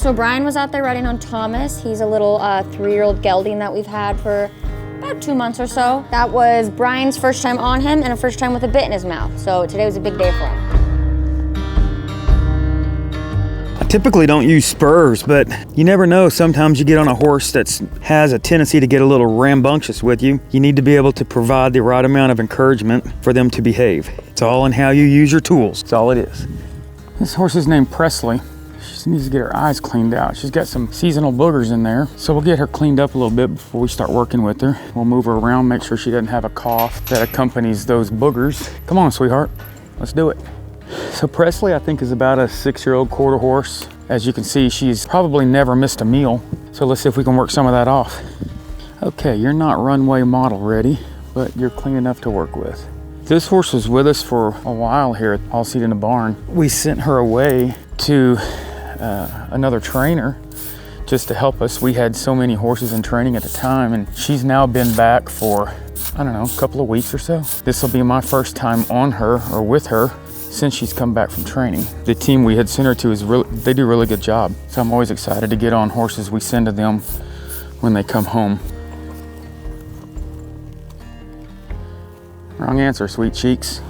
So Brian was out there riding on Thomas. He's a little 3-year-old gelding that we've had for about 2 months or so. That was Brian's first time on him and a first time with a bit in his mouth. So today was a big day for him. I typically don't use spurs, but you never know. Sometimes you get on a horse that has a tendency to get a little rambunctious with you. You need to be able to provide the right amount of encouragement for them to behave. It's all in how you use your tools. That's all it is. This horse is named Presley. She needs to get her eyes cleaned out. She's got some seasonal boogers in there. So we'll get her cleaned up a little bit before we start working with her. We'll move her around, make sure she doesn't have a cough that accompanies those boogers. Come on, sweetheart, let's do it. So Presley, I think, is about a 6-year-old quarter horse. As you can see, she's probably never missed a meal. So let's see if we can work some of that off. Okay, you're not runway model ready, but you're clean enough to work with. This horse was with us for a while here at All Seat in the Barn. We sent her away to another trainer just to help us. We had so many horses in training at the time, and she's now been back for, I don't know, a couple of weeks or so. This will be my first time on her or with her since she's come back from training. The team we had sent her to they do a really good job. So I'm always excited to get on horses we send to them when they come home. Wrong answer, sweet cheeks.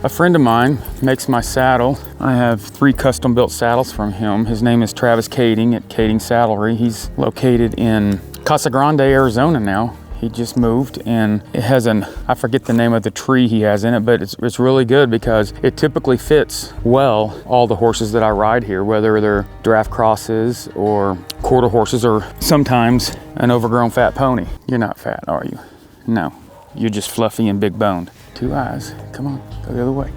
A friend of mine makes my saddle. I have 3 custom built saddles from him. His name is Travis Kading at Kading Saddlery. He's located in Casa Grande, Arizona now. He just moved, and it has I forget the name of the tree he has in it, but it's really good because it typically fits well all the horses that I ride here, whether they're draft crosses or quarter horses or sometimes an overgrown fat pony. You're not fat, are you? No, you're just fluffy and big boned. 2 eyes, come on, go the other way.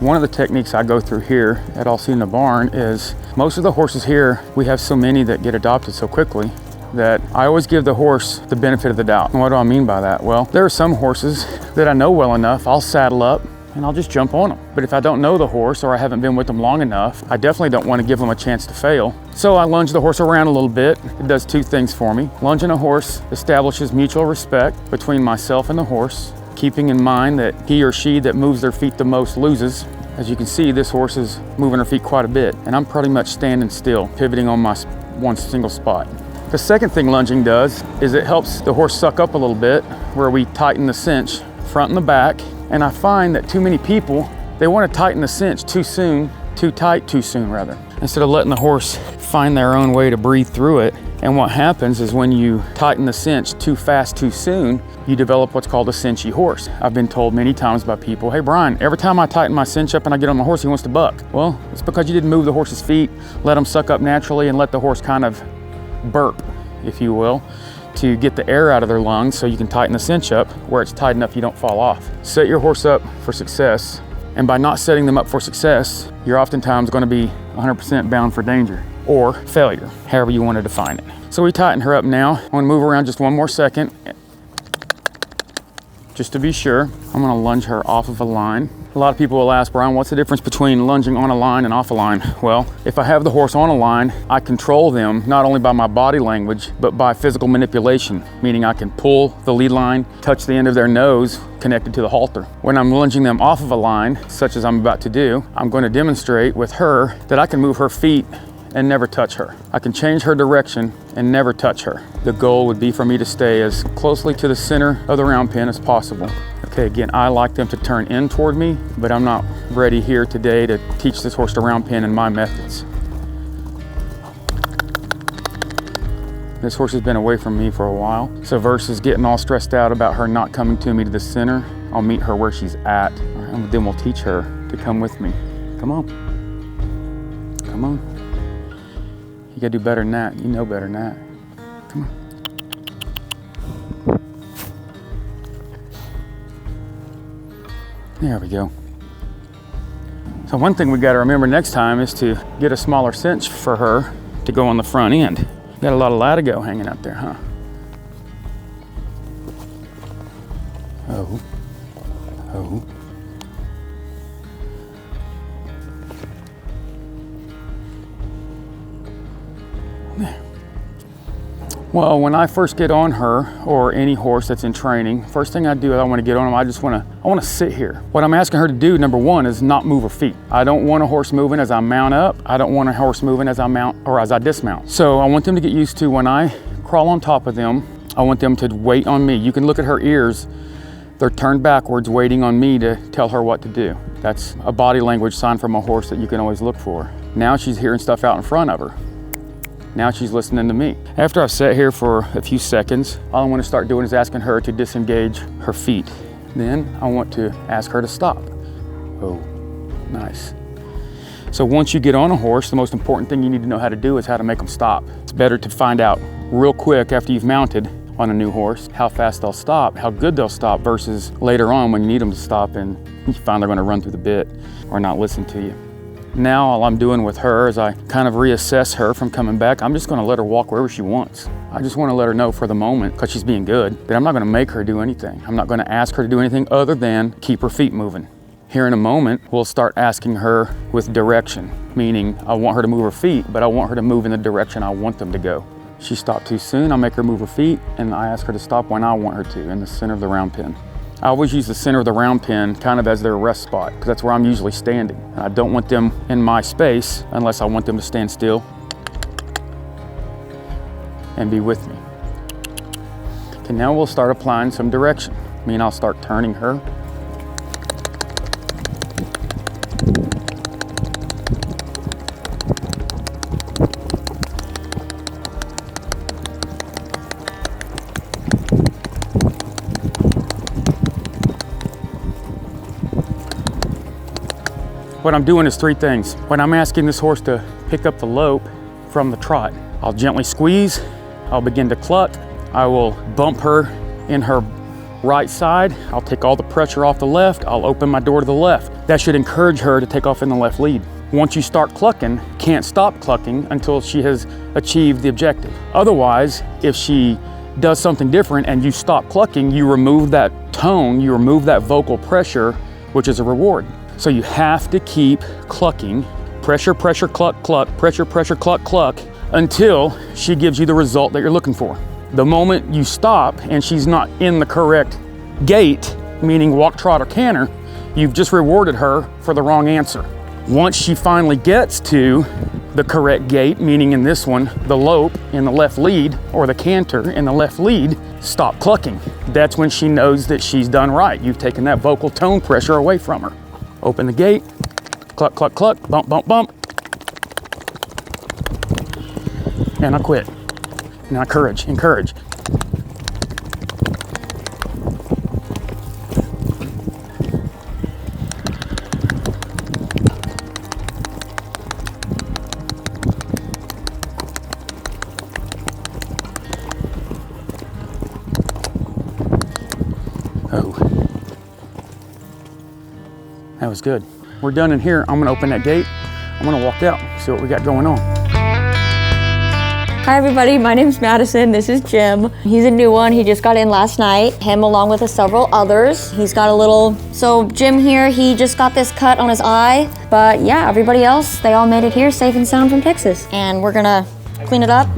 One of the techniques I go through here at All Seat in the Barn is most of the horses here, we have so many that get adopted so quickly that I always give the horse the benefit of the doubt. And what do I mean by that? Well, there are some horses that I know well enough, I'll saddle up and I'll just jump on them. But if I don't know the horse or I haven't been with them long enough, I definitely don't want to give them a chance to fail. So I lunge the horse around a little bit. It does 2 things for me. Lunging a horse establishes mutual respect between myself and the horse, keeping in mind that he or she that moves their feet the most loses. As you can see, this horse is moving her feet quite a bit, and I'm pretty much standing still, pivoting on my one single spot. The second thing lunging does is it helps the horse suck up a little bit, where we tighten the cinch front and the back. And I find that too many people, they want to tighten the cinch too soon, too tight too soon rather, instead of letting the horse find their own way to breathe through it. And what happens is when you tighten the cinch too fast, too soon, you develop what's called a cinchy horse. I've been told many times by people, hey Brian, every time I tighten my cinch up and I get on my horse, he wants to buck. Well, it's because you didn't move the horse's feet, let him suck up naturally, and let the horse kind of burp, if you will, to get the air out of their lungs so you can tighten the cinch up where it's tight enough you don't fall off. Set your horse up for success, and by not setting them up for success, you're oftentimes going to be 100% bound for danger or failure, however you want to define it. So we tighten her up now. I'm going to move around just one more second. Just to be sure, I'm going to lunge her off of a line. A lot of people will ask, Brian, what's the difference between lunging on a line and off a line? Well, if I have the horse on a line, I control them not only by my body language, but by physical manipulation, meaning I can pull the lead line, touch the end of their nose connected to the halter. When I'm lunging them off of a line, such as I'm about to do, I'm going to demonstrate with her that I can move her feet and never touch her. I can change her direction and never touch her. The goal would be for me to stay as closely to the center of the round pen as possible. Okay, again, I like them to turn in toward me, but I'm not ready here today to teach this horse to round pen in my methods. This horse has been away from me for a while, so versus getting all stressed out about her not coming to me to the center, I'll meet her where she's at, and then we'll teach her to come with me. Come on. Come on. You gotta do better than that. You know better than that. Come on. There we go. So one thing we gotta remember next time is to get a smaller cinch for her to go on the front end. Got a lot of latigo hanging out there, huh? Oh. Oh. There. Well, when I first get on her or any horse that's in training, first thing I do is I want to get on them. I want to sit here. What I'm asking her to do, number one, is not move her feet. I don't want a horse moving as I mount up. I don't want a horse moving as I mount or as I dismount. So I want them to get used to when I crawl on top of them, I want them to wait on me. You can look at her ears. They're turned backwards, waiting on me to tell her what to do. That's a body language sign from a horse that you can always look for. Now she's hearing stuff out in front of her. Now she's listening to me. After I've sat here for a few seconds, all I want to start doing is asking her to disengage her feet. Then I want to ask her to stop. Oh, nice. So once you get on a horse, the most important thing you need to know how to do is how to make them stop. It's better to find out real quick after you've mounted on a new horse how fast they'll stop, how good they'll stop, versus later on when you need them to stop and you find they're going to run through the bit or not listen to you. Now all I'm doing with her is I kind of reassess her from coming back. I'm just going to let her walk wherever she wants. I just want to let her know for the moment, because she's being good, that I'm not going to make her do anything. I'm not going to ask her to do anything other than keep her feet moving. Here in a moment, we'll start asking her with direction, meaning I want her to move her feet, but I want her to move in the direction I want them to go. She stopped too soon, I'll make her move her feet, and I ask her to stop when I want her to, in the center of the round pen. I always use the center of the round pen kind of as their rest spot, because that's where I'm usually standing. And I don't want them in my space unless I want them to stand still and be with me. Okay, now we'll start applying some direction. I'll start turning her. What I'm doing is three things. When I'm asking this horse to pick up the lope from the trot, I'll gently squeeze, I'll begin to cluck, I will bump her in her right side, I'll take all the pressure off the left, I'll open my door to the left. That should encourage her to take off in the left lead. Once you start clucking, can't stop clucking until she has achieved the objective. Otherwise, if she does something different and you stop clucking, you remove that tone, you remove that vocal pressure, which is a reward. So you have to keep clucking, pressure, pressure, cluck, cluck, pressure, pressure, cluck, cluck, until she gives you the result that you're looking for. The moment you stop and she's not in the correct gait, meaning walk, trot, or canter, you've just rewarded her for the wrong answer. Once she finally gets to the correct gait, meaning in this one, the lope in the left lead or the canter in the left lead, stop clucking. That's when she knows that she's done right. You've taken that vocal tone pressure away from her. Open the gate, cluck, cluck, cluck, bump, bump, bump. And I quit. Now encourage, encourage. Oh. That was good. We're done in here. I'm gonna open that gate. I'm gonna walk out, see what we got going on. Hi everybody, my name's Madison, this is Jim. He's a new one, he just got in last night. Him along with several others. He's got a little, so Jim here, he just got this cut on his eye. But yeah, everybody else, they all made it here safe and sound from Texas. And we're gonna clean it up.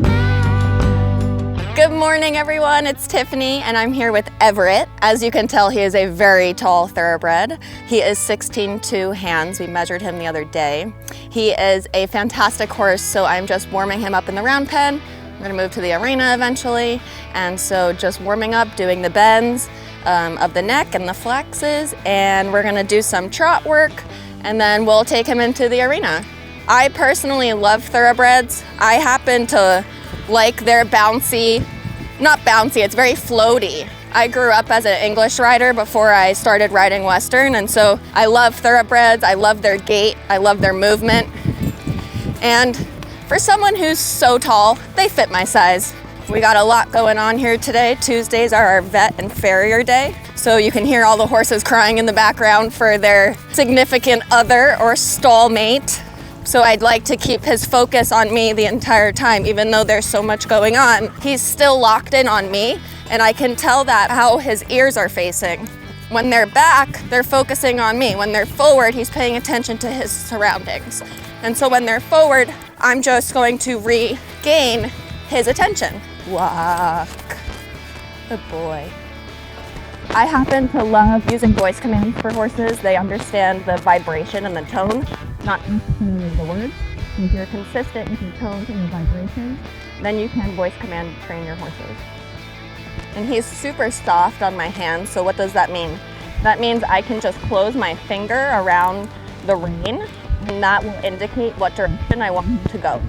Good morning, everyone. It's Tiffany, and I'm here with Everett. As you can tell, he is a very tall thoroughbred. He is 16'2" hands. We measured him the other day. He is a fantastic horse, so I'm just warming him up in the round pen. We're gonna move to the arena eventually, and so just warming up, doing the bends of the neck and the flexes, and we're gonna do some trot work, and then we'll take him into the arena. I personally love thoroughbreds. I happen to like their bouncy, not bouncy, it's very floaty. I grew up as an English rider before I started riding Western, and so I love thoroughbreds, I love their gait, I love their movement. And for someone who's so tall, they fit my size. We got a lot going on here today. Tuesdays are our vet and farrier day. So you can hear all the horses crying in the background for their significant other or stall mate. So I'd like to keep his focus on me the entire time, even though there's so much going on. He's still locked in on me, and I can tell that how his ears are facing. When they're back, they're focusing on me. When they're forward, he's paying attention to his surroundings. And so when they're forward, I'm just going to regain his attention. Walk. Good boy. I happen to love using voice commands for horses. They understand the vibration and the tone, not necessarily the words. If you're consistent with your tones and your vibrations, then you can voice command train your horses. And he's super soft on my hands, so what does that mean? That means I can just close my finger around the rein, and that will indicate what direction I want him to go.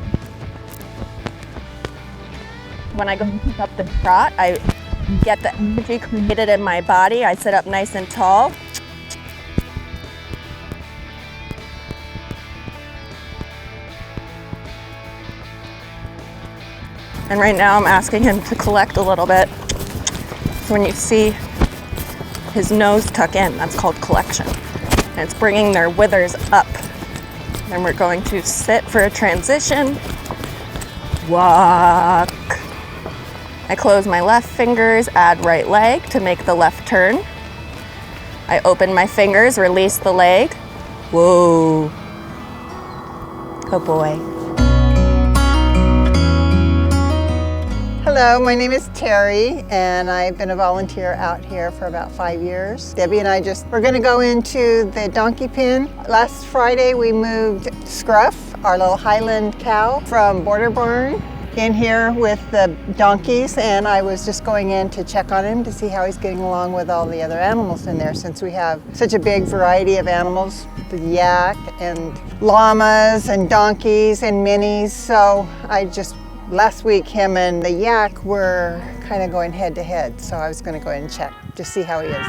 When I go to pick up the trot, I get the energy created in my body. I sit up nice and tall. And right now I'm asking him to collect a little bit. So when you see his nose tuck in, that's called collection. And it's bringing their withers up. Then we're going to sit for a transition. Walk. I close my left fingers, add right leg to make the left turn. I open my fingers, release the leg. Whoa. Good boy. Hello, my name is Terry, and I've been a volunteer out here for about 5 years. Debbie and I we're going to go into the donkey pen. Last Friday we moved Scruff, our little Highland cow, from Border Barn in here with the donkeys, and I was just going in to check on him to see how he's getting along with all the other animals in there, since we have such a big variety of animals, the yak and llamas and donkeys and minis. So last week him and the yak were kind of going head to head, so I was going to go in and check to see how he is.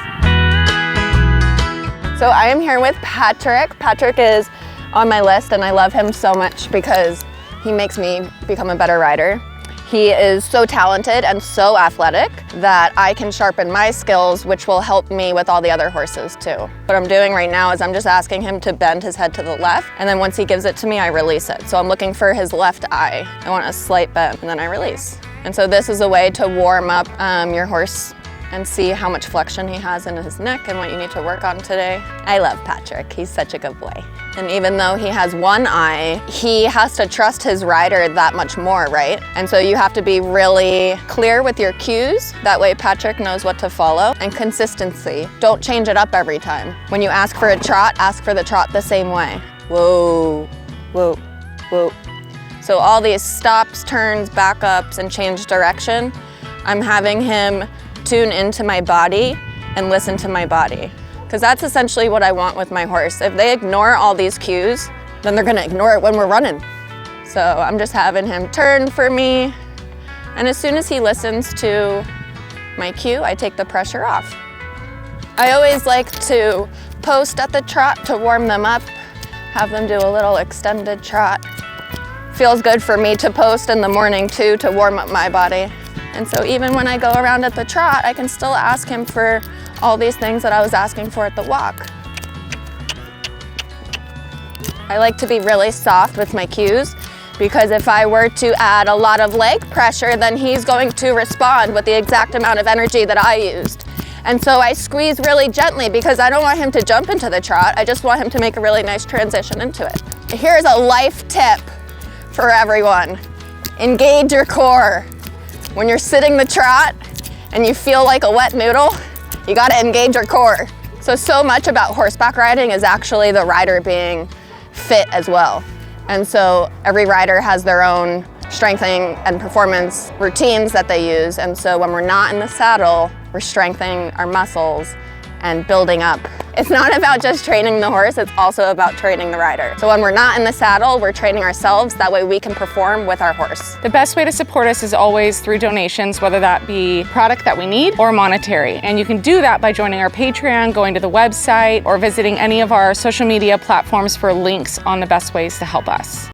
So I am here with Patrick. Patrick is on my list, and I love him so much because he makes me become a better rider. He is so talented and so athletic that I can sharpen my skills, which will help me with all the other horses too. What I'm doing right now is I'm just asking him to bend his head to the left, and then once he gives it to me, I release it. So I'm looking for his left eye. I want a slight bend, and then I release. And so this is a way to warm up your horse and see how much flexion he has in his neck and what you need to work on today. I love Patrick. He's such a good boy. And even though he has one eye, he has to trust his rider that much more, right? And so you have to be really clear with your cues. That way Patrick knows what to follow. And consistency. Don't change it up every time. When you ask for a trot, ask for the trot the same way. Whoa, whoa, whoa. So all these stops, turns, backups, and change direction, I'm having him tune into my body and listen to my body. Because that's essentially what I want with my horse. If they ignore all these cues, then they're gonna ignore it when we're running. So I'm just having him turn for me. And as soon as he listens to my cue, I take the pressure off. I always like to post at the trot to warm them up, have them do a little extended trot. Feels good for me to post in the morning too, to warm up my body. And so even when I go around at the trot, I can still ask him for all these things that I was asking for at the walk. I like to be really soft with my cues, because if I were to add a lot of leg pressure, then he's going to respond with the exact amount of energy that I used. And so I squeeze really gently because I don't want him to jump into the trot. I just want him to make a really nice transition into it. Here's a life tip for everyone. Engage your core. When you're sitting the trot and you feel like a wet noodle, you gotta engage your core. So much about horseback riding is actually the rider being fit as well. And so every rider has their own strengthening and performance routines that they use. And so when we're not in the saddle, we're strengthening our muscles and building up. It's not about just training the horse, it's also about training the rider. So when we're not in the saddle, we're training ourselves, that way we can perform with our horse. The best way to support us is always through donations, whether that be product that we need or monetary. And you can do that by joining our Patreon, going to the website, or visiting any of our social media platforms for links on the best ways to help us.